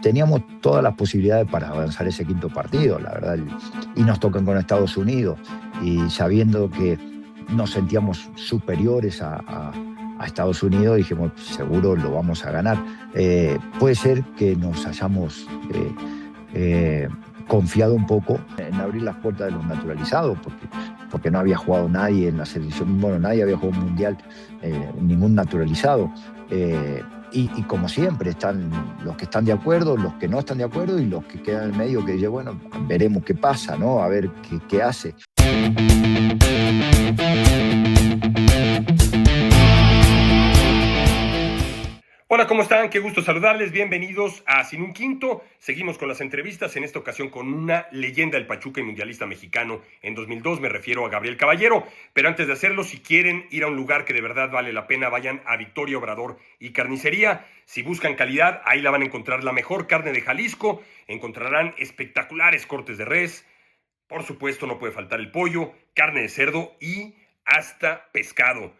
teníamos todas las posibilidades para avanzar ese quinto partido, la verdad, y nos tocan con Estados Unidos, y sabiendo que nos sentíamos superiores a Estados Unidos, dijimos, seguro lo vamos a ganar. Puede ser que nos hayamos confiado un poco en abrir las puertas de los naturalizados, porque no había jugado nadie en la selección, bueno, nadie había jugado un mundial, ningún naturalizado. Y como siempre, están los que están de acuerdo, los que no están de acuerdo y los que quedan en el medio que dicen, bueno, veremos qué pasa, ¿no? A ver qué hace. Hola, ¿cómo están? Qué gusto saludarles. Bienvenidos a Sin un Quinto. Seguimos con las entrevistas, en esta ocasión con una leyenda del Pachuca y mundialista mexicano en 2002. Me refiero a Gabriel Caballero. Pero antes de hacerlo, si quieren ir a un lugar que de verdad vale la pena, vayan a Victoria Obrador y Carnicería. Si buscan calidad, ahí la van a encontrar, la mejor carne de Jalisco. Encontrarán espectaculares cortes de res. Por supuesto, no puede faltar el pollo, carne de cerdo y hasta pescado.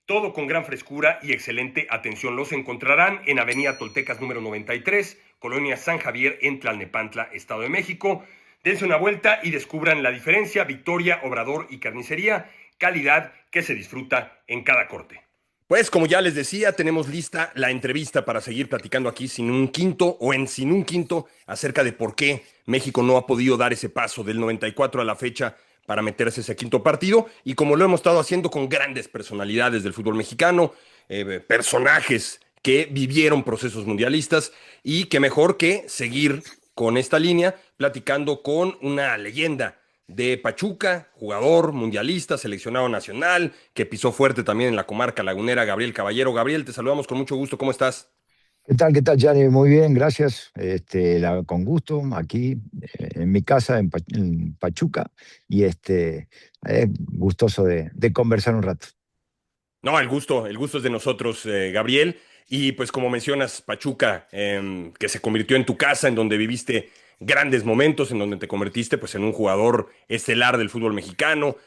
Todo con gran frescura y excelente atención. Los encontrarán en Avenida Toltecas número 93, Colonia San Javier, en Tlalnepantla, Estado de México. Dense una vuelta y descubran la diferencia. Victoria, Obrador y Carnicería, calidad que se disfruta en cada corte. Pues como ya les decía, tenemos lista la entrevista para seguir platicando aquí Sin un Quinto o en Sin un Quinto acerca de por qué México no ha podido dar ese paso del 94 a la fecha para meterse ese quinto partido, y como lo hemos estado haciendo con grandes personalidades del fútbol mexicano, personajes que vivieron procesos mundialistas, y qué mejor que seguir con esta línea platicando con una leyenda de Pachuca, jugador mundialista, seleccionado nacional, que pisó fuerte también en la comarca lagunera, Gabriel Caballero. Gabriel, te saludamos con mucho gusto, ¿cómo estás? ¿Qué tal, Gianni? Muy bien, gracias. Con gusto, aquí en mi casa, en Pachuca, y gustoso de conversar un rato. No, el gusto es de nosotros, Gabriel. Y pues como mencionas, Pachuca, que se convirtió en tu casa, en donde viviste grandes momentos, en donde te convertiste pues en un jugador estelar del fútbol mexicano,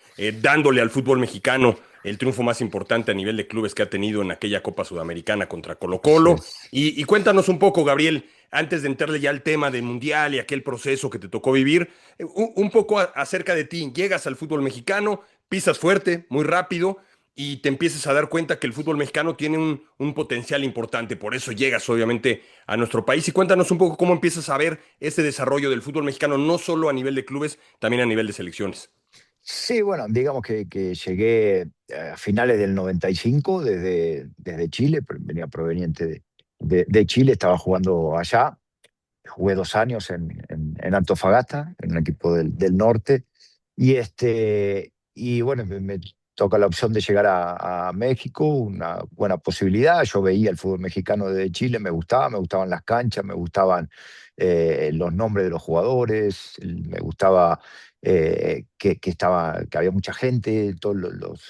dándole al fútbol mexicano el triunfo más importante a nivel de clubes que ha tenido en aquella Copa Sudamericana contra Así Colo-Colo. es. Y cuéntanos un poco, Gabriel, antes de entrarle ya al tema del Mundial y aquel proceso que te tocó vivir, un poco acerca de ti. Llegas al fútbol mexicano, pisas fuerte, muy rápido, y te empieces a dar cuenta que el fútbol mexicano tiene un potencial importante. Por eso llegas, obviamente, a nuestro país. Y cuéntanos un poco cómo empiezas a ver este desarrollo del fútbol mexicano, no solo a nivel de clubes, también a nivel de selecciones. Sí, bueno, digamos que llegué a finales del 95 desde Chile, venía proveniente de Chile, estaba jugando allá, jugué 2 años en Antofagasta, en un equipo del norte, y bueno, me toca la opción de llegar a México, una buena posibilidad. Yo veía el fútbol mexicano desde Chile, me gustaban las canchas, me gustaban los nombres de los jugadores, me gustaba que había mucha gente, todos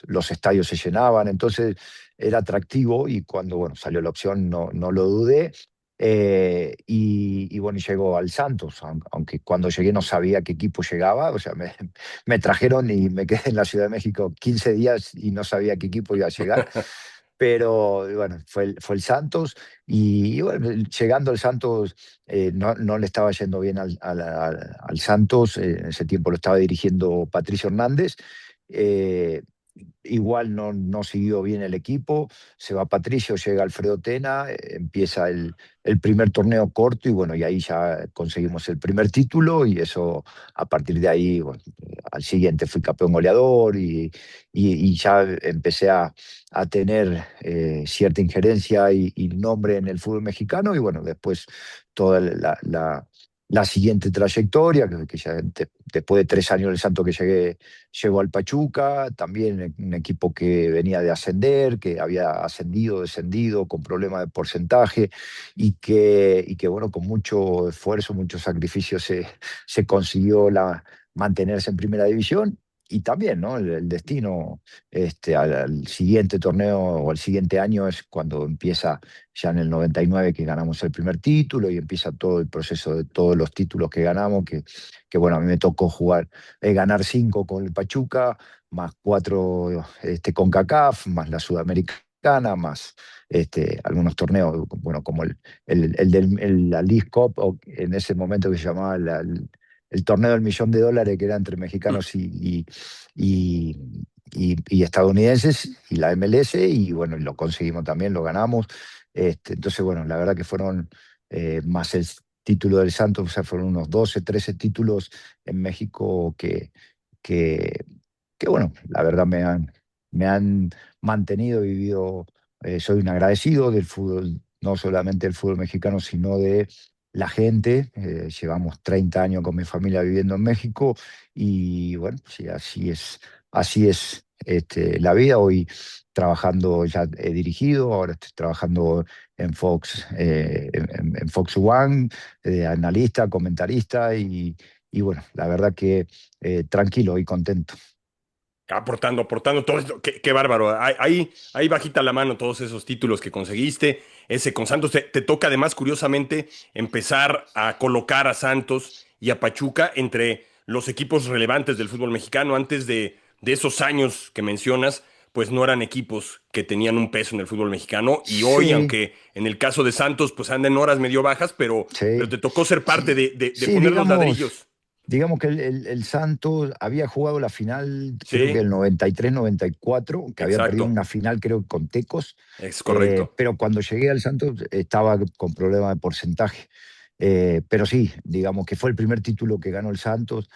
los estadios se llenaban, entonces era atractivo, y cuando bueno, salió la opción no lo dudé. Y bueno, llegó al Santos, aunque cuando llegué no sabía qué equipo llegaba, o sea, me trajeron y me quedé en la Ciudad de México 15 días y no sabía qué equipo iba a llegar, pero bueno, fue el Santos, y bueno, llegando al Santos, no le estaba yendo bien al Santos. En ese tiempo lo estaba dirigiendo Patricio Hernández. eh, Igual no siguió bien el equipo, se va Patricio, llega Alfredo Tena, empieza el primer torneo corto, y bueno, y ahí ya conseguimos el primer título, y eso, a partir de ahí, bueno, al siguiente fui campeón goleador, y ya empecé a tener cierta injerencia y nombre en el fútbol mexicano, y bueno, después toda la siguiente trayectoria, que ya después de 3 años del Santo que llegó al Pachuca, también un equipo que venía de ascender, que había ascendido, descendido, con problemas de porcentaje, y que bueno, con mucho esfuerzo, mucho sacrificio se consiguió mantenerse en primera división. Y también, ¿no? El destino, al siguiente torneo o al siguiente año es cuando empieza, ya en el 99, que ganamos el primer título, y empieza todo el proceso de todos los títulos que ganamos, que bueno, a mí me tocó ganar 5 con el Pachuca, más 4 con CONCACAF, más la Sudamericana, Sudamericana, más algunos torneos, bueno, como la League Cup, o en ese momento que se llamaba el torneo del $1.000.000, que era entre mexicanos y, y estadounidenses, y la MLS, y bueno, lo conseguimos también, lo ganamos. Entonces, bueno, la verdad que fueron más el título del Santos, o sea, fueron unos 12, 13 títulos en México que, que bueno, la verdad me han mantenido, vivido, soy un agradecido del fútbol, no solamente del fútbol mexicano, sino de la gente. Llevamos 30 años con mi familia viviendo en México y bueno, sí, así es la vida. Hoy trabajando, ya he dirigido, ahora estoy trabajando en Fox, en Fox One, analista, comentarista y bueno, la verdad que tranquilo y contento. Aportando todo esto. Qué bárbaro. Ahí bajita la mano todos esos títulos que conseguiste. Ese con Santos. Te toca además, curiosamente, empezar a colocar a Santos y a Pachuca entre los equipos relevantes del fútbol mexicano. Antes de esos años que mencionas, pues no eran equipos que tenían un peso en el fútbol mexicano. Y hoy, Sí, aunque en el caso de Santos, pues anda en horas medio bajas, pero sí, te tocó ser parte sí, de sí, poner los digamos. ladrillos. Digamos que el Santos había jugado la final, creo que Sí, el 93-94, que había perdido exacto. una final, creo, con Tecos, Es correcto. pero cuando llegué al Santos estaba con problema de porcentaje. Pero sí, digamos que fue el primer título que ganó el Santos.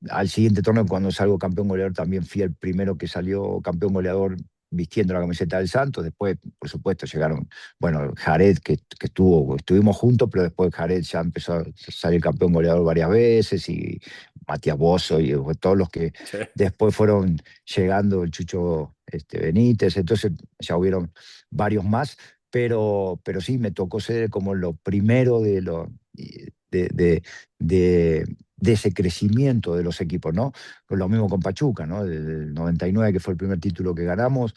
Al siguiente torneo, cuando salgo campeón goleador, también fui el primero que salió campeón goleador vistiendo la camiseta del Santos. Después, por supuesto, llegaron, bueno, Jared, que estuvimos juntos, pero después Jared ya empezó a salir campeón goleador varias veces, y Matías Bozo, y todos los que Sí. después fueron llegando, el Chucho Benítez. Entonces ya hubieron varios más, pero sí, me tocó ser como lo primero de, de, de, de ese crecimiento de los equipos, ¿no? Pues lo mismo con Pachuca, ¿no? Desde el 99, que fue el primer título que ganamos,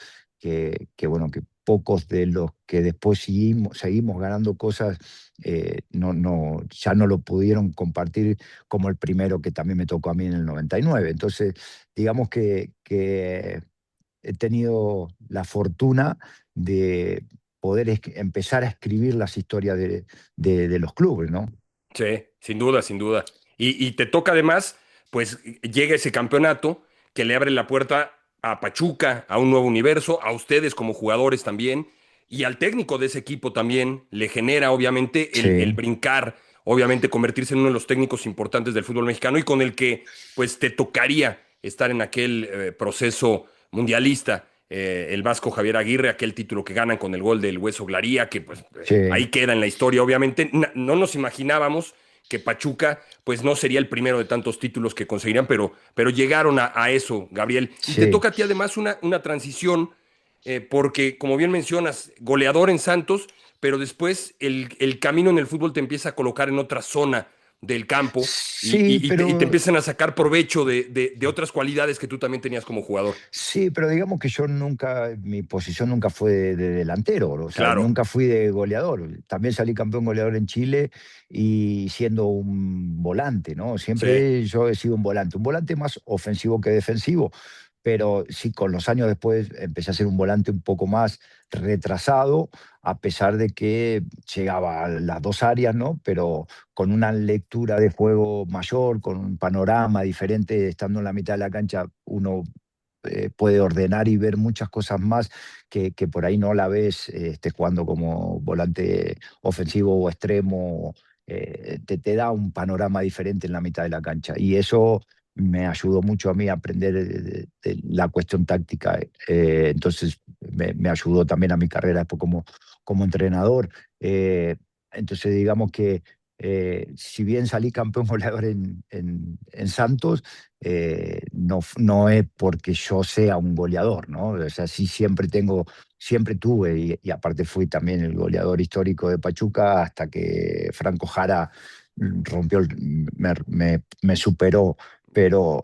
bueno, que pocos de los que después seguimos ganando cosas, ya no lo pudieron compartir como el primero que también me tocó a mí en el 99. Entonces, digamos que he tenido la fortuna de poder empezar a escribir las historias de los clubes, ¿no? Sí, sin duda, sin duda. Y te toca además, pues llega ese campeonato que le abre la puerta a Pachuca, a un nuevo universo, a ustedes como jugadores también, y al técnico de ese equipo también le genera obviamente el Sí, brincar, obviamente convertirse en uno de los técnicos importantes del fútbol mexicano y con el que pues te tocaría estar en aquel proceso mundialista. El vasco Javier Aguirre, aquel título que ganan con el gol del Hueso Glaría, que pues sí, ahí queda en la historia, obviamente. No nos imaginábamos que Pachuca, pues no sería el primero de tantos títulos que conseguirían, pero llegaron a eso, Gabriel. Y te sí. toca a ti además una transición, porque como bien mencionas, goleador en Santos, pero después el camino en el fútbol te empieza a colocar en otra zona del campo Sí, y te pero empiezan a sacar provecho de otras cualidades que tú también tenías como jugador. Sí, pero digamos que yo nunca, mi posición nunca fue de delantero, o sea, Claro, nunca fui de goleador. También salí campeón goleador en Chile y siendo un volante, ¿no? sí, Siempre yo he sido un volante más ofensivo que defensivo, pero sí, con los años después empecé a ser un volante un poco más retrasado, a pesar de que llegaba a las dos áreas, ¿no? Pero con una lectura de juego mayor, con un panorama diferente, estando en la mitad de la cancha, uno puede ordenar y ver muchas cosas más que por ahí no la ves jugando como volante ofensivo o extremo. Te da un panorama diferente en la mitad de la cancha. Y eso me ayudó mucho a mí a aprender de la cuestión táctica. Entonces me ayudó también a mi carrera después como entrenador. Eh, entonces digamos que si bien salí campeón goleador en Santos, no es porque yo sea un goleador, ¿no? O sea, sí siempre tuve, y aparte fui también el goleador histórico de Pachuca hasta que Franco Jara me superó, pero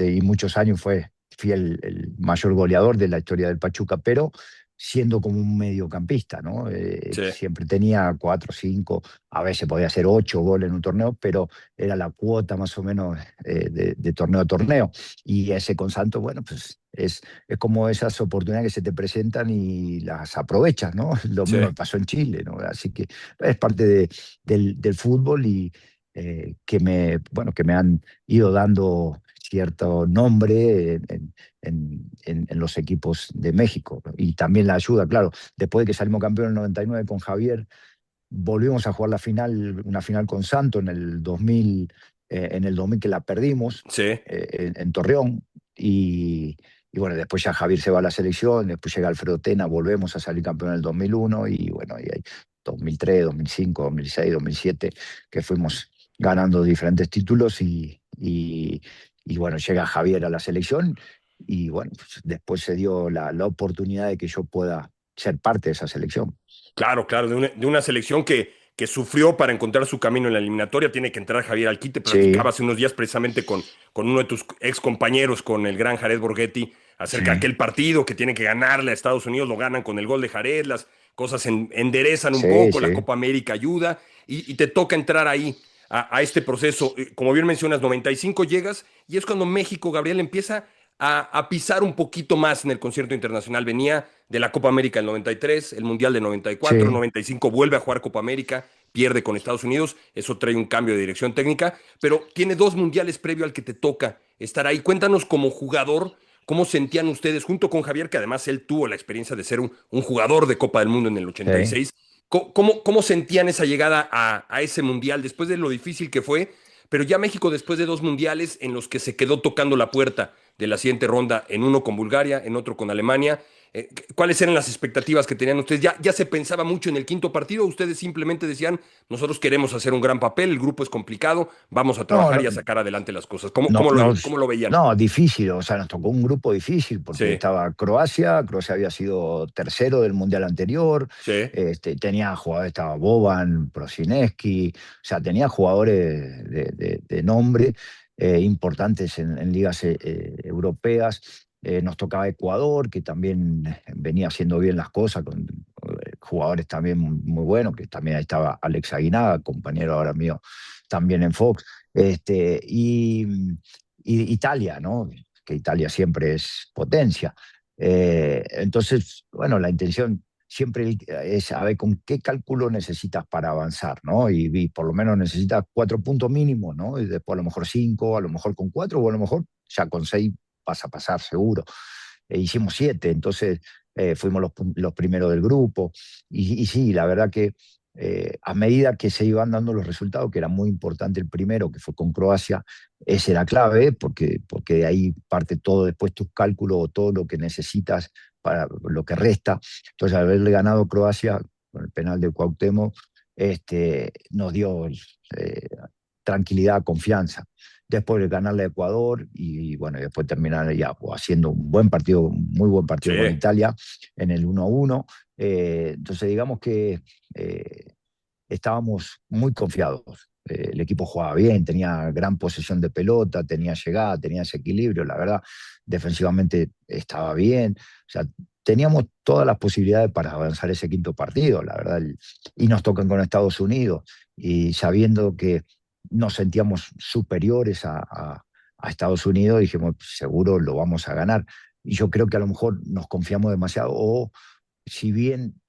y muchos años fui el mayor goleador de la historia del Pachuca, pero siendo como un mediocampista, ¿no? sí. Siempre tenía 4, 5, a veces podía hacer 8 goles en un torneo, pero era la cuota más o menos de torneo a torneo. Y ese con Santos, bueno, pues es como esas oportunidades que se te presentan y las aprovechas, ¿no? Lo Sí. mismo me pasó en Chile, ¿no? Así que es parte del fútbol y bueno, que me han ido dando cierto nombre en los equipos de México, ¿no? Y también la ayuda, claro, después de que salimos campeón en el 99 con Javier, volvimos a jugar una final con Santos en el 2000 que la perdimos Sí. en Torreón. Y bueno, después ya Javier se va a la selección, después llega Alfredo Tena, volvemos a salir campeón en el 2001 y bueno, y ahí 2003, 2005, 2006, 2007, que fuimos ganando diferentes títulos y bueno, llega Javier a la selección y bueno, pues después se dio la oportunidad de que yo pueda ser parte de esa selección. Claro, claro, de una selección que sufrió para encontrar su camino en la eliminatoria. Tiene que entrar Javier Alquite. Sí, Platicaba hace unos días precisamente con uno de tus ex compañeros, con el gran Jared Borghetti, acerca de sí, aquel partido que tiene que ganarle a Estados Unidos. Lo ganan con el gol de Jared, las cosas enderezan un sí, poco, la sí, Copa América ayuda y te toca entrar ahí a este proceso. Como bien mencionas, 95 llegas y es cuando México, Gabriel, empieza a pisar un poquito más en el concierto internacional. Venía de la Copa América del 93, el Mundial del 94, sí. 95 vuelve a jugar Copa América, pierde con Estados Unidos, eso trae un cambio de dirección técnica, pero tiene dos mundiales previo al que te toca estar ahí. Cuéntanos como jugador, ¿cómo sentían ustedes junto con Javier, que además él tuvo la experiencia de ser un jugador de Copa del Mundo en el Sí. 86? ¿Cómo sentían esa llegada a ese mundial después de lo difícil que fue? Pero ya México después de dos mundiales en los que se quedó tocando la puerta de la siguiente ronda, en uno con Bulgaria, en otro con Alemania. ¿Cuáles eran las expectativas que tenían ustedes? ¿Ya se pensaba mucho en el quinto partido o ustedes simplemente decían, nosotros queremos hacer un gran papel, el grupo es complicado, vamos a No, trabajar no, y a sacar adelante las cosas? ¿Cómo, no, cómo lo, no, cómo lo veían? no, difícil, o sea, nos tocó un grupo difícil porque Sí, estaba Croacia había sido tercero del Mundial anterior, sí, tenía jugadores, estaba Boban, Prosineski, o sea, tenía jugadores de nombre importantes en ligas europeas. Nos tocaba Ecuador, que también venía haciendo bien las cosas, con jugadores también muy buenos, que también ahí estaba Alex Aguinaga, compañero ahora mío también en Fox. Y Italia, ¿no? Que Italia siempre es potencia. Entonces, bueno, la intención siempre es a ver con qué cálculo necesitas para avanzar, ¿no? Y por lo menos necesitas 4 puntos mínimos, ¿no? Y después a lo mejor 5, a lo mejor con 4, o a lo mejor ya con 6 vas a pasar seguro. Hicimos 7, entonces fuimos los primeros del grupo. Y sí, la verdad que a medida que se iban dando los resultados, que era muy importante el primero, que fue con Croacia, ese era clave, porque de ahí parte todo después tus cálculos o todo lo que necesitas para lo que resta. Entonces, al haberle ganado a Croacia con el penal de Cuauhtémoc, nos dio tranquilidad, confianza. Después de ganarle a Ecuador y bueno, después terminar ya haciendo un buen partido, un muy buen sí, partido con Italia en el 1-1. Entonces, digamos que estábamos muy confiados. El equipo jugaba bien, tenía gran posesión de pelota, tenía llegada, tenía ese equilibrio, la verdad, defensivamente estaba bien. O sea, teníamos todas las posibilidades para avanzar ese quinto partido, la verdad. Y nos tocan con Estados Unidos y sabiendo que nos sentíamos superiores a Estados Unidos, dijimos, seguro lo vamos a ganar. Y yo creo que a lo mejor nos confiamos demasiado o si bien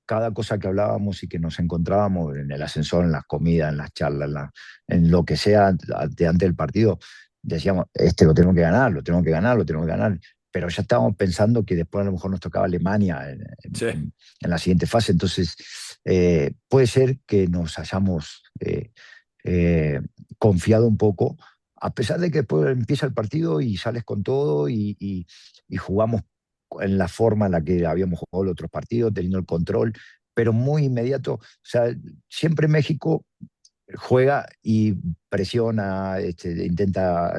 cada cosa que hablábamos y que nos encontrábamos en el ascensor, en las comidas, en las charlas, en lo que sea antes del partido, decíamos, lo tenemos que ganar, lo tenemos que ganar, lo tenemos que ganar. Pero ya estábamos pensando que después a lo mejor nos tocaba Alemania sí. en la siguiente fase. Entonces, puede ser que nos hayamos eh, confiado un poco, a pesar de que después empieza el partido y sales con todo y jugamos en la forma en la que habíamos jugado los otros partidos, teniendo el control, pero muy inmediato. O sea, siempre México juega y presiona, intenta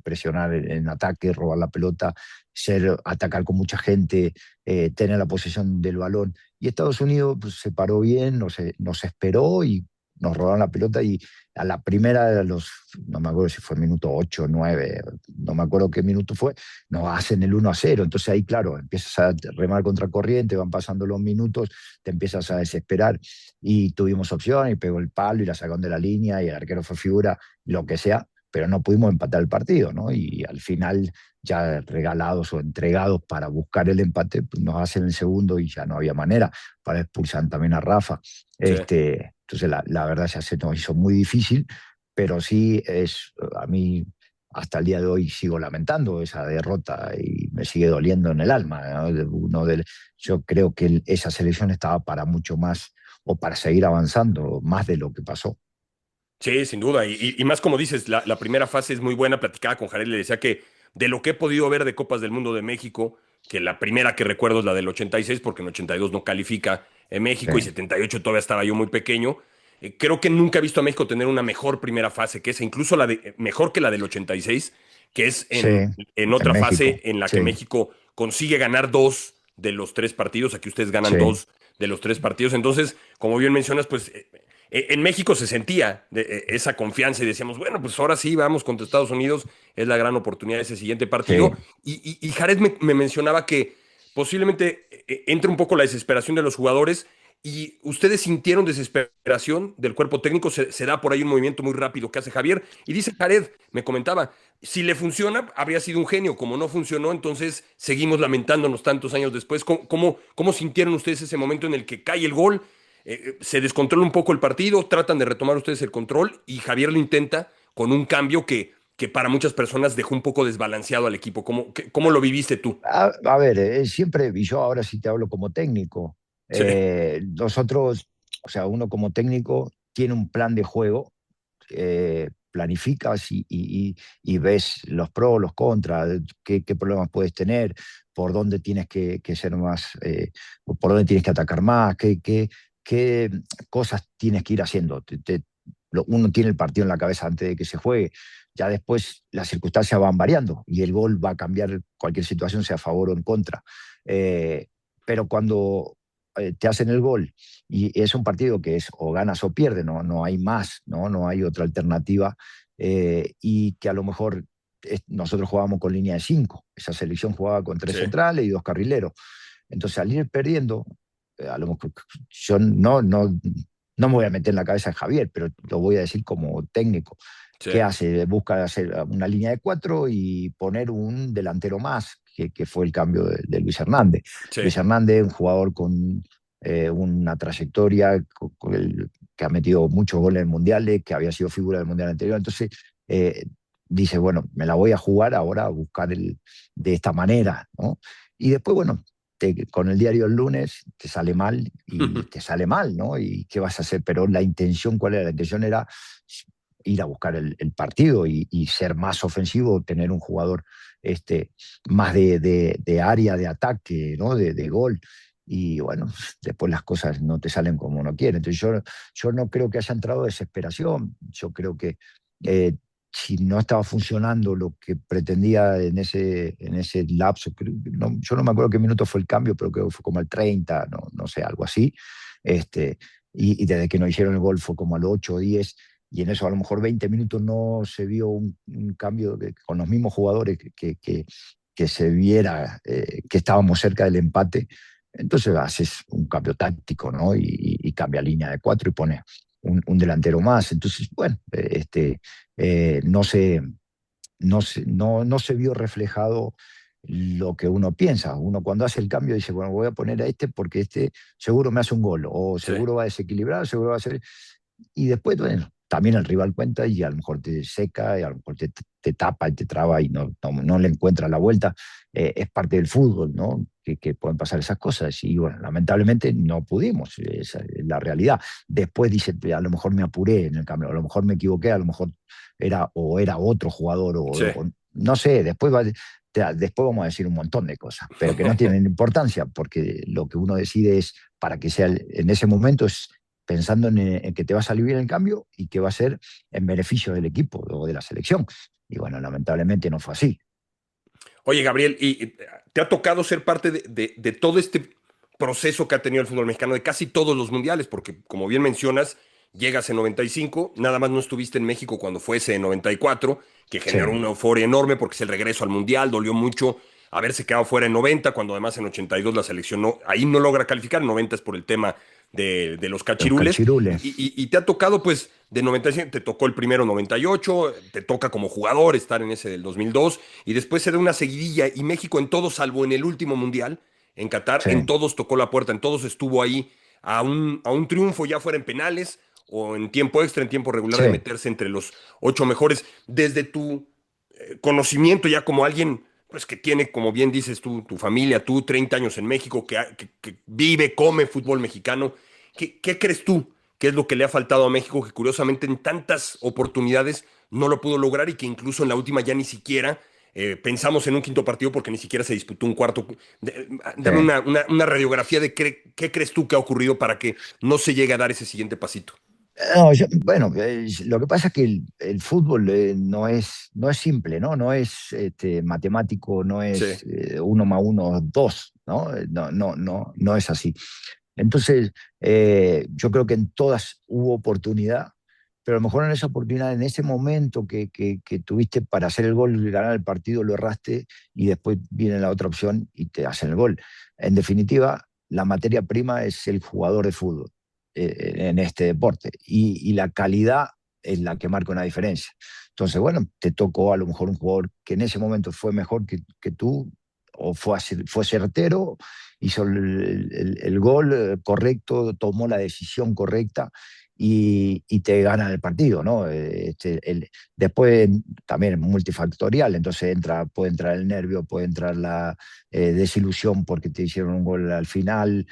presionar en ataque, robar la pelota, atacar con mucha gente, tener la posesión del balón. Y Estados Unidos pues, se paró bien, nos esperó y nos robaron la pelota y a la primera de no me acuerdo si fue minuto 8 o 9, no me acuerdo qué minuto fue, nos hacen el 1-0. Entonces ahí, claro, empiezas a remar contra corriente, van pasando los minutos, te empiezas a desesperar y tuvimos opción y pegó el palo y la sacaron de la línea y el arquero fue figura, lo que sea, pero no pudimos empatar el partido, ¿no? Y al final, ya regalados o entregados para buscar el empate, pues nos hacen el segundo y ya no había manera para expulsar también a Rafa. Sí. Entonces, la verdad ya se nos hizo muy difícil, pero sí a mí hasta el día de hoy sigo lamentando esa derrota y me sigue doliendo en el alma, ¿no? Yo creo que esa selección estaba para mucho más o para seguir avanzando, más de lo que pasó. Sí, sin duda. Y más como dices, la primera fase es muy buena. Platicaba con Jared, le decía que de lo que he podido ver de Copas del Mundo de México, que la primera que recuerdo es la del 86, porque en 82 no califica en México y Sí, 78 todavía estaba yo muy pequeño. Creo que nunca he visto a México tener una mejor primera fase que esa, incluso mejor que la del 86, que es sí, en en otra fase México, en la que sí, México consigue ganar dos de los tres partidos. Aquí ustedes ganan sí, dos de los tres partidos. Entonces, como bien mencionas, pues en México se sentía esa confianza y decíamos, bueno, pues ahora sí vamos contra Estados Unidos, es la gran oportunidad de ese siguiente sí. partido. Y Jared me mencionaba que posiblemente entre un poco la desesperación de los jugadores y ustedes sintieron desesperación del cuerpo técnico, se da por ahí un movimiento muy rápido que hace Javier y dice Jared, me comentaba, si le funciona, habría sido un genio, como no funcionó, entonces seguimos lamentándonos tantos años después. ¿Cómo sintieron ustedes ese momento en el que cae el gol? Se descontrola un poco el partido, tratan de retomar ustedes el control y Javier lo intenta con un cambio que para muchas personas dejó un poco desbalanceado al equipo. ¿Cómo lo viviste tú? A ver, siempre, y yo ahora sí te hablo como técnico, Sí, nosotros, o sea, uno como técnico tiene un plan de juego, planificas y ves los pros, los contras, qué problemas puedes tener, por dónde tienes que ser más, por dónde tienes que atacar más, qué cosas tienes que ir haciendo. Uno tiene el partido en la cabeza antes de que se juegue, ya después las circunstancias van variando y el gol va a cambiar cualquier situación, sea a favor o en contra. Eh, pero cuando te hacen el gol y es un partido que es o ganas o pierdes, no hay más, no hay otra alternativa, y que a lo mejor nosotros jugábamos con línea de cinco, esa selección jugaba con tres sí. centrales y dos carrileros. Entonces, al ir perdiendo, a lo mejor yo no me voy a meter en la cabeza de Javier, pero lo voy a decir como técnico. Sí, ¿Qué hace? Busca hacer una línea de cuatro y poner un delantero más, que fue el cambio de Luis Hernández. sí, Luis Hernández, un jugador con una trayectoria, que ha metido muchos goles en mundiales, que había sido figura del mundial anterior. Entonces, eh, dice, bueno, me la voy a jugar ahora a buscar de esta manera, ¿no? Y después, bueno, con el diario el lunes te sale mal y te sale mal, ¿no? ¿Y qué vas a hacer? Pero la intención, ¿cuál era? La intención era ir a buscar el partido y ser más ofensivo, tener un jugador más de área, de ataque, ¿no? De gol. Y bueno, después las cosas no te salen como uno quiere. Entonces yo no creo que haya entrado desesperación. Yo creo que eh, si no estaba funcionando lo que pretendía en ese lapso, yo no me acuerdo qué minuto fue el cambio, pero creo que fue como al 30, no sé, algo así. Este, y desde que nos hicieron el gol fue como al 8 o 10, y en eso a lo mejor 20 minutos no se vio un cambio con los mismos jugadores que se viera que estábamos cerca del empate. Entonces haces un cambio táctico, ¿no? Y cambia línea de cuatro y pone un delantero más. Entonces, bueno, no se vio reflejado lo que uno piensa. Uno cuando hace el cambio dice, bueno, voy a poner a este porque este seguro me hace un gol, o sí. seguro va a desequilibrar, seguro va a hacer. Y después, bueno, también el rival cuenta y a lo mejor te seca, y a lo mejor te tapa y te traba y no le encuentra la vuelta. Es parte del fútbol, ¿no? Que pueden pasar esas cosas. Y bueno, lamentablemente no pudimos, esa es la realidad. Después dice, a lo mejor me apuré en el cambio, a lo mejor me equivoqué, a lo mejor era otro jugador, Sí. no sé, después vamos a decir un montón de cosas, pero que no tienen importancia, porque lo que uno decide es, para que sea en ese momento, es pensando en que te va a salir bien el cambio y que va a ser en beneficio del equipo o de la selección. Y bueno, lamentablemente no fue así. Oye, Gabriel, ¿y te ha tocado ser parte de todo este proceso que ha tenido el fútbol mexicano, de casi todos los mundiales? Porque, como bien mencionas, llegas en 95, nada más no estuviste en México cuando fue ese en 94, que generó Sí, una euforia enorme porque es el regreso al mundial, dolió mucho haberse quedado fuera en 90, cuando además en 82 la selección ahí no logra calificar, en 90 es por el tema de los Los cachirules, cachirules. y te ha tocado pues de 95, te tocó el primero 98, te toca como jugador estar en ese del 2002, y después se da una seguidilla, y México en todos, salvo en el último mundial, en Qatar, en Sí, todos tocó la puerta, en todos estuvo ahí a un triunfo, ya fuera en penales o en tiempo extra, en tiempo regular, de sí. meterse entre los 8 mejores. Desde tu conocimiento ya como alguien pues que tiene, como bien dices tú, tu familia, tú 30 años en México, que vive, come fútbol mexicano, ¿qué crees tú que es lo que le ha faltado a México, que curiosamente en tantas oportunidades no lo pudo lograr, y que incluso en la última ya ni siquiera pensamos en un quinto partido porque ni siquiera se disputó un cuarto? Sí. Dame una radiografía de qué crees tú que ha ocurrido para que no se llegue a dar ese siguiente pasito. No, bueno, lo que pasa es que el fútbol no es simple, ¿no? No es matemático, no Sí, es uno más uno, dos, ¿no? No es así. Entonces, yo creo que en todas hubo oportunidad, pero a lo mejor en esa oportunidad, en ese momento que tuviste para hacer el gol y ganar el partido, lo erraste y después viene la otra opción y te hacen el gol. En definitiva, la materia prima es el jugador de fútbol en este deporte y la calidad es la que marca una diferencia. Entonces, bueno, te tocó a lo mejor un jugador que en ese momento fue mejor que tú o fue certero, hizo el gol correcto, tomó la decisión correcta y te ganan el partido, ¿no? Después también es multifactorial, entonces puede entrar el nervio, puede entrar la desilusión porque te hicieron un gol al final,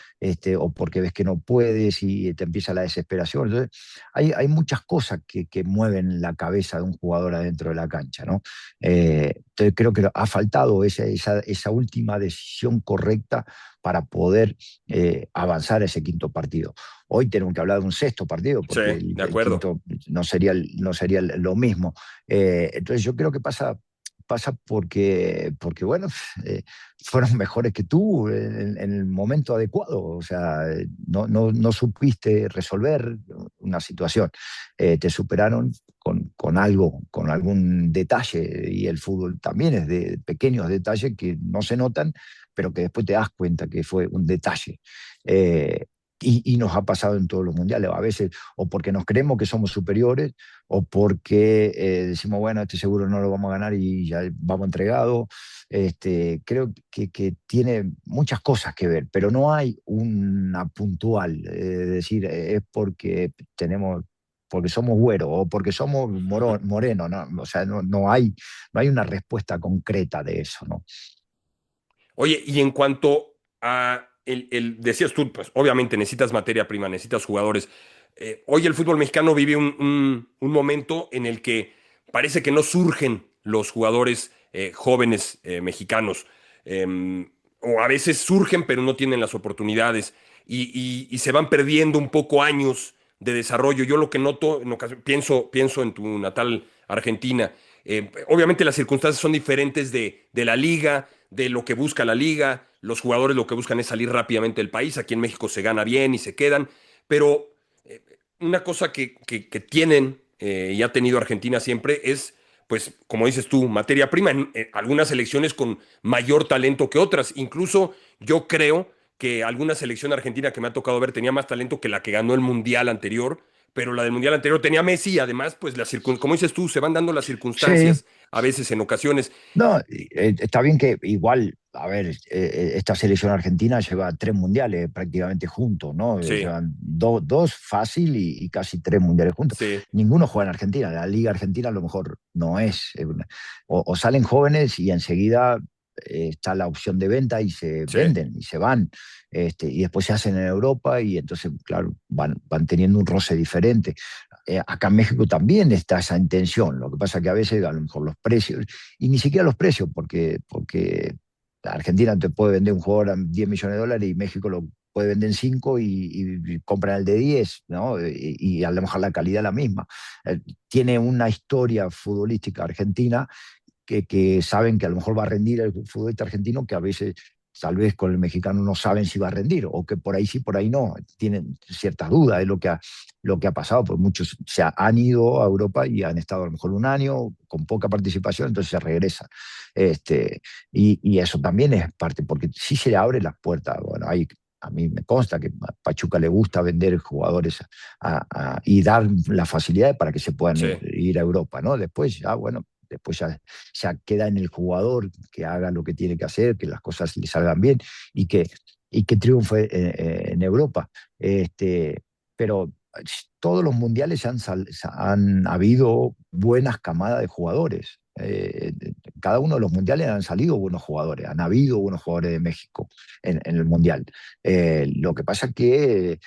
o porque ves que no puedes y te empieza la desesperación. Entonces, hay muchas cosas que mueven la cabeza de un jugador adentro de la cancha, ¿no? Entonces creo que ha faltado esa última decisión correcta para poder avanzar a ese quinto partido. Hoy tenemos que hablar de un sexto partido, sí, porque de el acuerdo. quinto no sería lo mismo. Entonces yo creo que pasa porque bueno, fueron mejores que tú en el momento adecuado, o sea, no supiste resolver una situación. Te superaron con algo, con algún detalle, y el fútbol también es de pequeños detalles que no se notan, pero que después te das cuenta que fue un detalle. Eh, y nos ha pasado en todos los mundiales, a veces o porque nos creemos que somos superiores, o porque decimos, bueno, este seguro no lo vamos a ganar y ya vamos entregados. Creo que tiene muchas cosas que ver, pero no hay una puntual, decir, es porque somos güeros o porque somos morenos, ¿no? O sea, no hay una respuesta concreta de eso, ¿no? Oye, y en cuanto a decías tú, pues obviamente necesitas materia prima, necesitas jugadores. Hoy el fútbol mexicano vive un momento en el que parece que no surgen los jugadores jóvenes mexicanos. O a veces surgen, pero no tienen las oportunidades. Y se van perdiendo un poco años de desarrollo. Yo lo que noto, pienso en tu natal Argentina. Obviamente las circunstancias son diferentes de la liga, de lo que busca la liga. Los jugadores lo que buscan es salir rápidamente del país. Aquí en México se gana bien y se quedan. Pero una cosa que tienen y ha tenido Argentina siempre es, pues, como dices tú, materia prima. En algunas selecciones con mayor talento que otras. Incluso yo creo que alguna selección argentina que me ha tocado ver tenía más talento que la que ganó el Mundial anterior, pero la del Mundial anterior tenía Messi, y además, pues, como dices tú, se van dando las Sí. circunstancias a veces en ocasiones. No, está bien que igual, a ver, esta selección argentina lleva 3 mundiales prácticamente juntos, ¿no? Sí, Llevan dos fácil y casi 3 mundiales juntos. sí, Ninguno juega en Argentina. La Liga Argentina a lo mejor no es. O salen jóvenes y enseguida está la opción de venta y se sí. venden y se van. Y después se hacen en Europa y entonces, claro, van teniendo un roce diferente. Acá en México también está esa intención. Lo que pasa es que a veces, a lo mejor los precios, y ni siquiera los precios, porque Argentina te puede vender un jugador a 10 millones de dólares y México lo puede vender en 5 y compran el de 10, ¿no? Y a lo mejor la calidad es la misma. Tiene una historia futbolística argentina que saben que a lo mejor va a rendir el futbolista argentino, que a veces tal vez con el mexicano no saben si va a rendir, o que por ahí sí, por ahí no, tienen ciertas dudas de lo que ha pasado, porque muchos han ido a Europa y han estado a lo mejor un año con poca participación, entonces se regresan. Y eso también es parte, porque sí se le abre las puertas. Bueno, a mí me consta que a Pachuca le gusta vender jugadores y dar las facilidades para que se puedan Sí. ir a Europa, ¿no? Después ya, bueno, después ya queda en el jugador que haga lo que tiene que hacer, que las cosas le salgan bien y que, y que triunfe en Europa. Pero todos los mundiales han habido buenas camadas de jugadores. Cada uno de los mundiales han salido buenos jugadores, han habido buenos jugadores de México en el mundial. Lo que pasa es que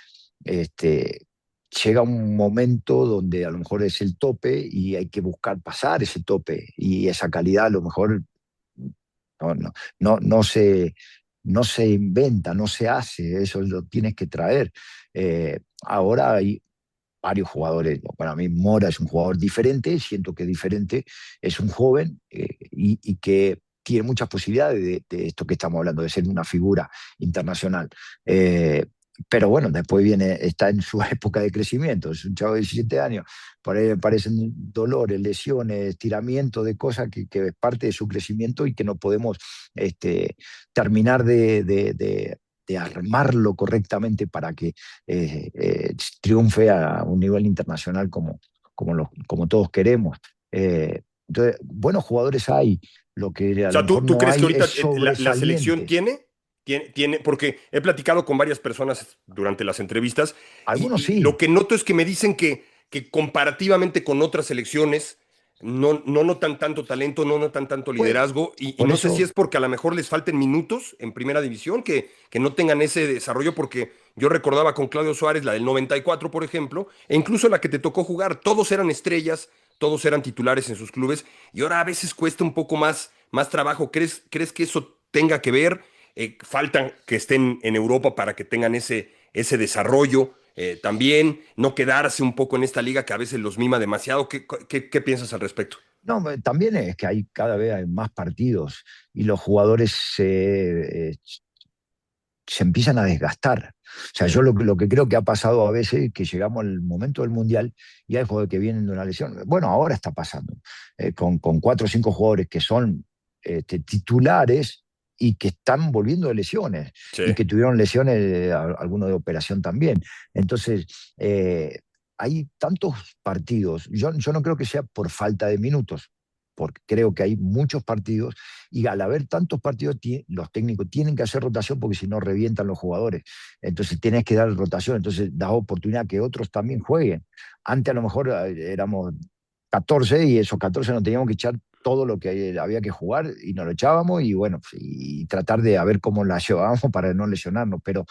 llega un momento donde a lo mejor es el tope y hay que buscar pasar ese tope y esa calidad a lo mejor no, no, no, no se inventa, no se hace, eso lo tienes que traer. Ahora hay varios jugadores. Para mí Mora es un jugador diferente, siento que diferente, es un joven y que tiene muchas posibilidades de esto que estamos hablando, de ser una figura internacional. Pero bueno, después está en su época de crecimiento, es un chavo de 17 años, por ahí aparecen dolores, lesiones, estiramientos de cosas que es parte de su crecimiento y que no podemos terminar de armarlo correctamente para que triunfe a un nivel internacional como todos queremos. Entonces, buenos jugadores hay, lo que O a lo sea, mejor ¿tú no crees que hay es ahorita la selección sobresaliente. tiene, porque he platicado con varias personas durante las entrevistas Algunos y lo sí, que noto es que me dicen que comparativamente con otras selecciones no notan tanto talento, no notan tanto pues liderazgo y por no sé si eso, es porque a lo mejor les falten minutos en primera división, que no tengan ese desarrollo, porque yo recordaba con Claudio Suárez, la del 94, por ejemplo, e incluso la que te tocó jugar, todos eran estrellas, todos eran titulares en sus clubes y ahora a veces cuesta un poco más trabajo. ¿Crees que eso tenga que ver? Faltan que estén en Europa para que tengan ese desarrollo. También no quedarse un poco en esta liga que a veces los mima demasiado. ¿Qué piensas al respecto? no, también es que hay cada vez hay más partidos y los jugadores se empiezan a desgastar. O sea, Sí, yo lo que creo que ha pasado a veces es que llegamos al momento del Mundial y hay jugadores que vienen de una lesión. Bueno, ahora está pasando, con 4 o 5 jugadores que son titulares y que están volviendo de lesiones sí. y que tuvieron lesiones, algunos de operación también. Entonces, hay tantos partidos. Yo no creo que sea por falta de minutos, porque creo que hay muchos partidos y al haber tantos partidos, los técnicos tienen que hacer rotación porque si no revientan los jugadores. Entonces tienes que dar rotación, entonces da oportunidad que otros también jueguen. Antes a lo mejor éramos 14 y esos 14 nos teníamos que echar todo lo que había que jugar y nos lo echábamos y bueno, y tratar de a ver cómo la llevábamos para no lesionarnos. Pero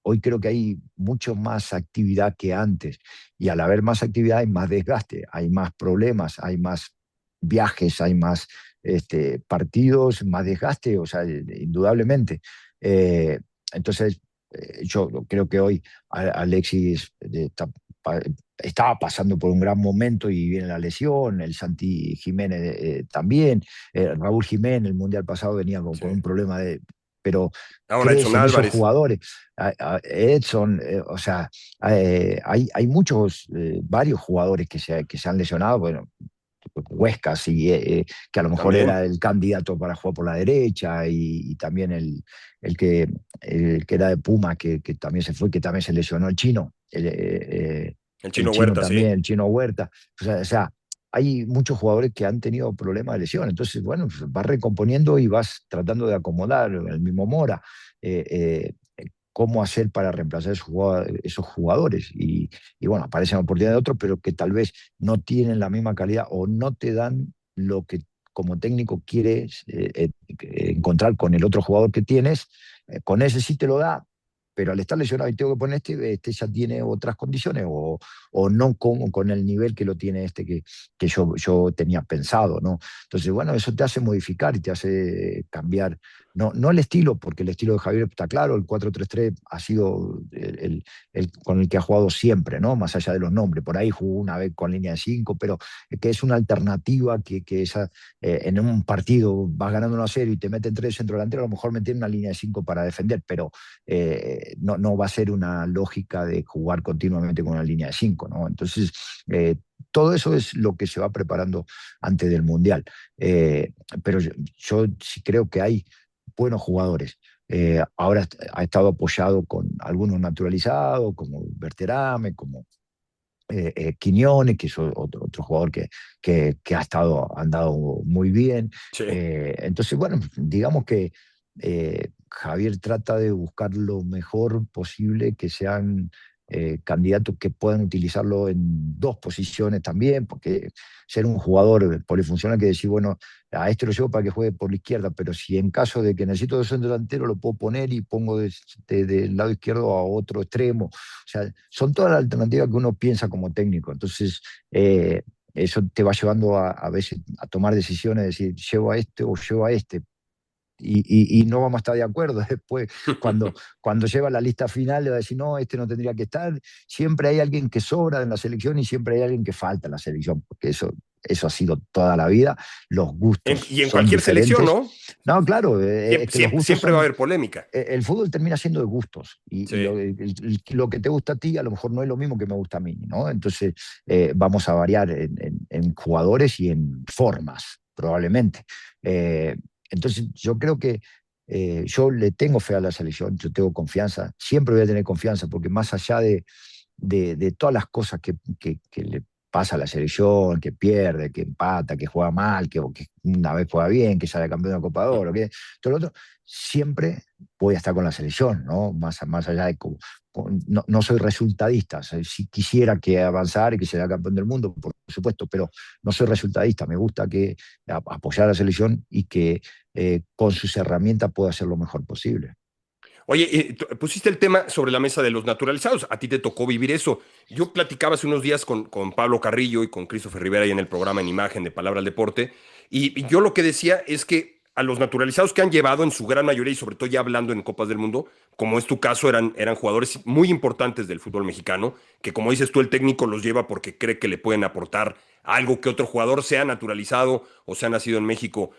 hoy creo que hay mucho más actividad que antes y al haber más actividad hay más desgaste, hay más problemas, hay más viajes, hay más partidos, más desgaste, o sea, indudablemente. Eh, entonces, yo creo que hoy Alexis estaba pasando por un gran momento y viene la lesión, el Santi Jiménez también, Raúl Jiménez el Mundial pasado venía con Sí. un problema pero Ahora crees Edson en esos Álvarez. jugadores. Edson, o sea, hay muchos, varios jugadores que se han lesionado, bueno, Huesca, sí, que a lo mejor era También. el candidato para jugar por la derecha y también el, que, el que era de Puma, que también se fue, que también se lesionó el chino, El el Chino chino Huerta, sí. también, el chino Huerta. O sea, hay muchos jugadores que han tenido problemas de lesión, entonces, bueno, pues vas recomponiendo y vas tratando de acomodar el mismo Mora. Cómo hacer para reemplazar esos jugadores. Y bueno, aparecen oportunidades de otros, pero que tal vez no tienen la misma calidad o no te dan lo que como técnico quieres encontrar con el otro jugador que tienes. Con ese sí te lo da, pero al estar lesionado y tengo que poner este ya tiene otras condiciones o no con el nivel que lo tiene que yo tenía pensado, ¿no? Entonces, bueno, eso te hace modificar y te hace cambiar no el estilo, porque el estilo de Javier está claro, el 4-3-3 ha sido con el que ha jugado siempre, ¿no? Más allá de los nombres. Por ahí jugó una vez con línea de 5, pero que es una alternativa que esa, en un partido vas ganando 1-0 y te meten 3 centrodelanteros, a lo mejor meter una línea de 5 para defender, pero no va a ser una lógica de jugar continuamente con una línea de 5, ¿no? Entonces, todo eso es lo que se va preparando antes del Mundial. Pero yo sí creo que hay buenos jugadores. Ahora ha estado apoyado con algunos naturalizados, como Berterame, como Quiñones, que es otro jugador que ha andado muy bien. Sí. Entonces, bueno, digamos que Javier trata de buscar lo mejor posible, que sean candidatos que puedan utilizarlo en dos posiciones también, porque ser un jugador polifuncional que decir, bueno, a este lo llevo para que juegue por la izquierda, pero si en caso de que necesito de centro delantero, lo puedo poner y pongo del lado izquierdo a otro extremo. O sea, son todas las alternativas que uno piensa como técnico. Entonces, eso te va llevando a veces a tomar decisiones, decir, llevo a este o llevo a este. Y no vamos a estar de acuerdo. Después, cuando lleva la lista final, le va a decir, no, este no tendría que estar. Siempre hay alguien que sobra en la selección y siempre hay alguien que falta en la selección, porque eso ha sido toda la vida. Los gustos Y en son cualquier selección, diferentes. ¿no? No, claro, es Siempre, que los siempre, gustos siempre va a son. haber polémica. El fútbol termina siendo de gustos y Sí. lo que te gusta a ti a lo mejor no es lo mismo que me gusta a mí, ¿no? Entonces vamos a variar en jugadores y en formas, probablemente. Eh, entonces yo creo que yo le tengo fe a la selección, yo tengo confianza, siempre voy a tener confianza, porque más allá de todas las cosas que le pasa a la selección, que pierde, que empata, que juega mal, que una vez juega bien, que sale campeón de la Copa de Oro, que todo lo otro, siempre voy a estar con la selección, ¿no? Más allá de no soy resultadista. O sea, si quisiera que avanzara y que sea campeón del mundo, por supuesto, pero no soy resultadista. Me gusta apoyar a la selección y que con sus herramientas pueda hacer lo mejor posible. Oye, pusiste el tema sobre la mesa de los naturalizados. A ti te tocó vivir eso. Yo platicaba hace unos días con Pablo Carrillo y con Christopher Rivera ahí en el programa En Imagen de Palabra al Deporte. Y yo lo que decía es que a los naturalizados que han llevado en su gran mayoría, y sobre todo ya hablando en Copas del Mundo, como es tu caso, eran jugadores muy importantes del fútbol mexicano, que como dices tú, el técnico los lleva porque cree que le pueden aportar algo que otro jugador, sea naturalizado o sea nacido en México,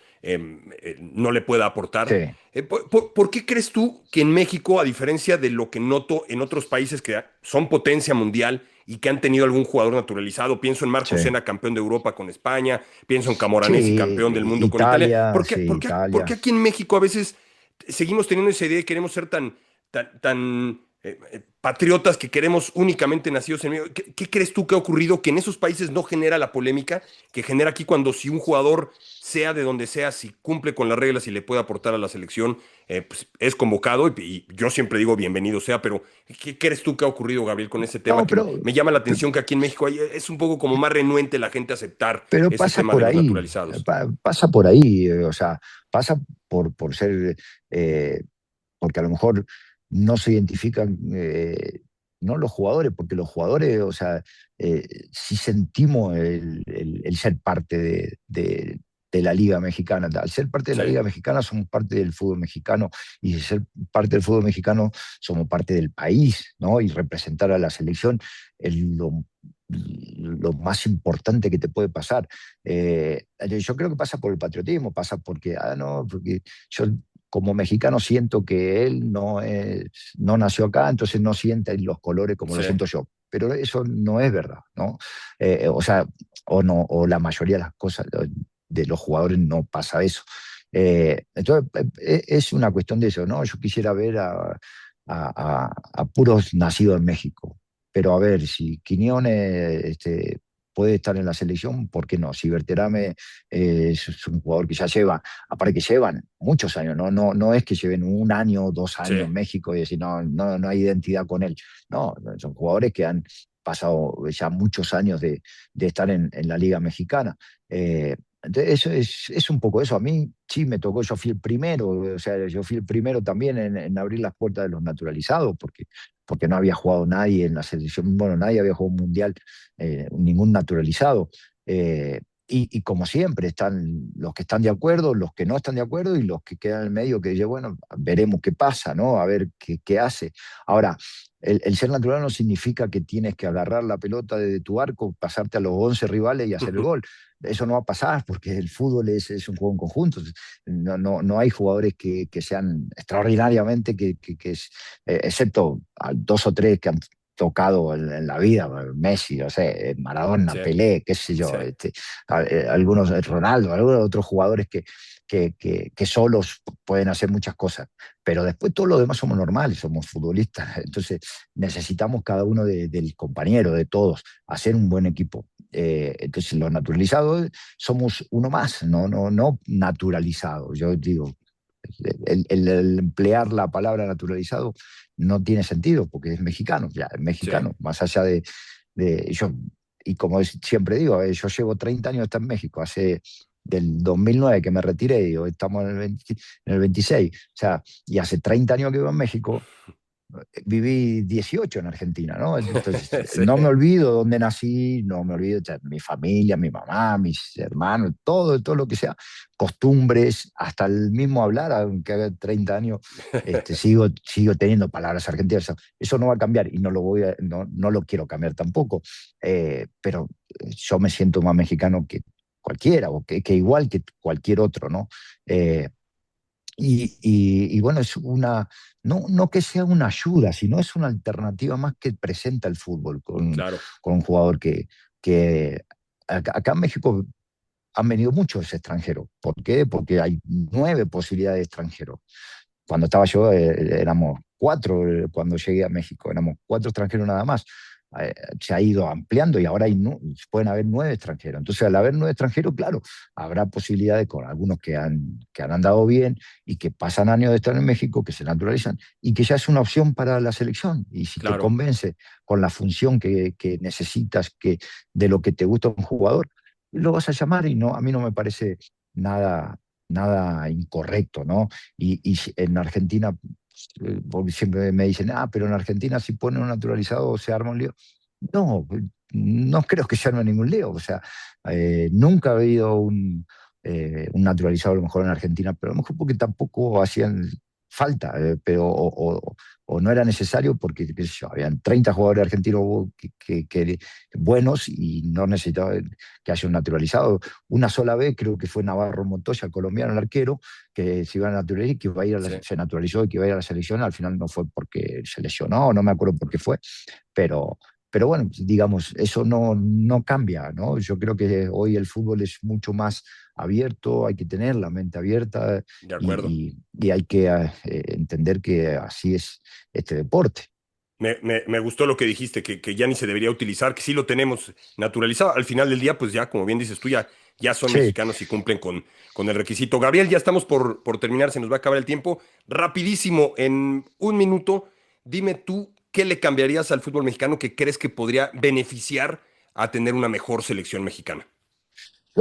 no le pueda aportar. Sí, ¿Por qué crees tú que en México, a diferencia de lo que noto en otros países que son potencia mundial y que han tenido algún jugador naturalizado, pienso en Marco sí. Sena, campeón de Europa con España, pienso en Camoranesi, Sí, campeón del mundo con Italia, Italia, ¿por qué, sí, por qué Italia. aquí en México a veces seguimos teniendo esa idea y queremos ser tan patriotas que queremos únicamente nacidos en México? ¿Qué crees tú que ha ocurrido que en esos países no genera la polémica que genera aquí cuando si un jugador, sea de donde sea, si cumple con las reglas y le puede aportar a la selección, pues es convocado y yo siempre digo bienvenido sea, pero ¿qué crees tú que ha ocurrido, Gabriel, con ese tema No, que me llama la atención que aquí en México es un poco como más renuente la gente a aceptar pero ese pasa tema de por los ahí, naturalizados? pasa por ahí, o sea, pasa por ser, porque a lo mejor no se identifican, no los jugadores, porque los jugadores, o sea, sí sentimos el ser parte de la Liga Mexicana. Al ser parte de la Sí, Liga Mexicana somos parte del fútbol mexicano y de ser parte del fútbol mexicano somos parte del país, ¿no? Y representar a la selección es lo más importante que te puede pasar. Yo creo que pasa por el patriotismo, pasa porque, no, porque yo como mexicano siento que él no nació acá, entonces no siente los colores como lo sí. siento yo. Pero eso no es verdad, ¿no? O sea, o no, o la mayoría de las cosas de los jugadores no pasa eso. Entonces, es una cuestión de eso, ¿no? Yo quisiera ver a puros nacidos en México. Pero a ver, si Quiñones puede estar en la selección, ¿por qué no? Si Berterame es un jugador que ya lleva, aparte que llevan muchos años, no es que lleven un año o 2 años Sí. en México y decir, no hay identidad con él. No, son jugadores que han pasado ya muchos años de estar en la Liga Mexicana. Entonces, eso es un poco eso. A mí sí me tocó, yo fui el primero, o sea, yo fui el primero también en abrir las puertas de los naturalizados, porque no había jugado nadie en la selección, bueno, nadie había jugado un mundial, ningún naturalizado. y como siempre, están los que están de acuerdo, los que no están de acuerdo y los que quedan en el medio que dicen, bueno, veremos qué pasa, ¿no? A ver qué hace. Ahora, el ser natural no significa que tienes que agarrar la pelota de tu arco, pasarte a los 11 rivales y hacer el gol. Eso no va a pasar porque el fútbol es un juego en conjunto. No hay jugadores que sean extraordinariamente, excepto a dos o tres que han tocado en la vida, Messi, no sé, Maradona, Sí, Pelé, qué sé sí, yo, algunos, Ronaldo, algunos otros jugadores que solos pueden hacer muchas cosas, pero después todos los demás somos normales, somos futbolistas, entonces necesitamos cada uno del compañero, de todos, hacer un buen equipo. Entonces los naturalizados somos uno más, no naturalizados. Yo digo, el emplear la palabra naturalizado no tiene sentido porque es mexicano, ya es sí. mexicano, más allá de yo, y como siempre digo, yo llevo 30 años hasta en México, hace del 2009 que me retiré, y hoy estamos en el 26, o sea, y hace 30 años que vivo en México, viví 18 en Argentina, ¿no? Entonces, Sí, no me olvido dónde nací, no me olvido de mi familia, mi mamá, mis hermanos, todo lo que sea, costumbres, hasta el mismo hablar, aunque haga 30 años, sigo teniendo palabras argentinas. Eso no va a cambiar y no lo quiero cambiar tampoco, pero yo me siento más mexicano que cualquiera, o que igual que cualquier otro, ¿no? Y bueno, no que sea una ayuda, sino es una alternativa más que presenta el fútbol claro. con un jugador que acá en México han venido muchos extranjeros. ¿Por qué? Porque hay 9 posibilidades de extranjeros. Cuando estaba yo éramos 4, cuando llegué a México, éramos 4 extranjeros nada más. Se ha ido ampliando y ahora pueden haber 9 extranjeros. Entonces, al haber 9 extranjeros, claro, habrá posibilidades con algunos que han andado bien y que pasan años de estar en México, que se naturalizan y que ya es una opción para la selección. Y si te Claro. convence con la función que necesitas, de lo que te gusta un jugador, lo vas a llamar y a mí no me parece nada incorrecto, ¿no? Y en Argentina, porque siempre me dicen, pero en Argentina si ponen un naturalizado se arma un lío. No, no creo que se arme ningún lío. O sea, nunca ha habido un naturalizado a lo mejor en Argentina, pero a lo mejor porque tampoco hacían falta, o no era necesario porque, qué sé yo, habían 30 jugadores argentinos buenos y no necesitaban que haya un naturalizado. Una sola vez creo que fue Navarro Montoya, el colombiano, el arquero, que se iba a naturalizar y que iba a ir Sí. se naturalizó y que iba a ir a la selección. Al final no fue porque se lesionó, no me acuerdo por qué fue, pero, pero bueno, digamos, eso no cambia, ¿no? Yo creo que hoy el fútbol es mucho más abierto, hay que tener la mente abierta De acuerdo. y hay que entender que así es este deporte. Me gustó lo que dijiste, que ya ni se debería utilizar, que sí lo tenemos naturalizado. Al final del día, pues ya, como bien dices tú, ya son Sí, mexicanos y cumplen con el requisito. Gabriel, ya estamos por terminar, se nos va a acabar el tiempo. Rapidísimo, en un minuto, dime tú qué le cambiarías al fútbol mexicano que crees que podría beneficiar a tener una mejor selección mexicana.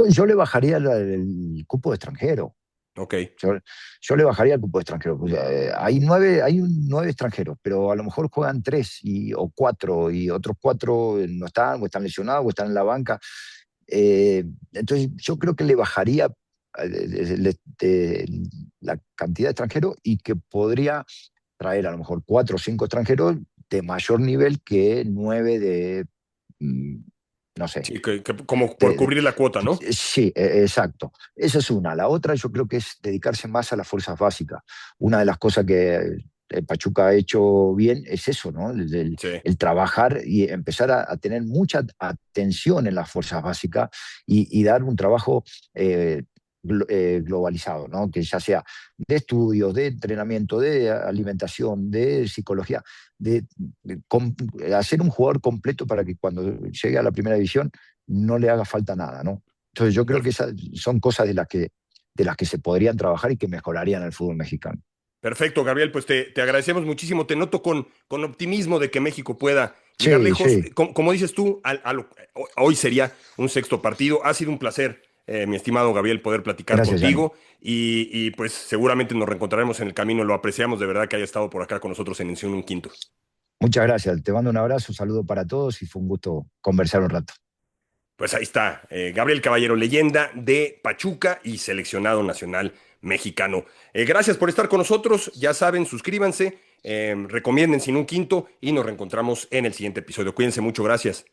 yo le bajaría el cupo de extranjero. Ok, Yo, yo le bajaría el cupo de extranjeros. Pues, hay 9 extranjeros, pero a lo mejor juegan 3 o 4 y otros 4 no están, o están lesionados, o están en la banca. Entonces yo creo que le bajaría la cantidad de extranjeros y que podría traer a lo mejor 4 o 5 extranjeros de mayor nivel que 9 mm, no sé, sí, como por de- cubrir la cuota, ¿no? sí, exacto. Esa es una. La otra yo creo que es dedicarse más a las fuerzas básicas. Una de las cosas que Pachuca ha hecho bien es eso, ¿no? Sí, El trabajar y empezar a tener mucha atención en las fuerzas básicas y dar un trabajo globalizado, ¿no? Que ya sea de estudios, de entrenamiento, de alimentación, de psicología, hacer un jugador completo para que cuando llegue a la primera división no le haga falta nada, ¿no? Entonces yo creo que esas son cosas de las que se podrían trabajar y que mejorarían el fútbol mexicano. perfecto, Gabriel, pues te agradecemos muchísimo. Te noto con optimismo de que México pueda llegar Sí, lejos. sí, Como dices tú, hoy sería un sexto partido. Ha sido un placer, mi estimado Gabriel, poder platicar gracias, Yanni. contigo y pues seguramente nos reencontraremos en el camino. Lo apreciamos de verdad que haya estado por acá con nosotros en un Quinto. Muchas gracias. Te mando un abrazo, un saludo para todos y fue un gusto conversar un rato. Pues ahí está, Gabriel Caballero, leyenda de Pachuca y seleccionado nacional mexicano. Gracias por estar con nosotros, ya saben, suscríbanse, recomienden Sin un Quinto y nos reencontramos en el siguiente episodio. Cuídense mucho, gracias.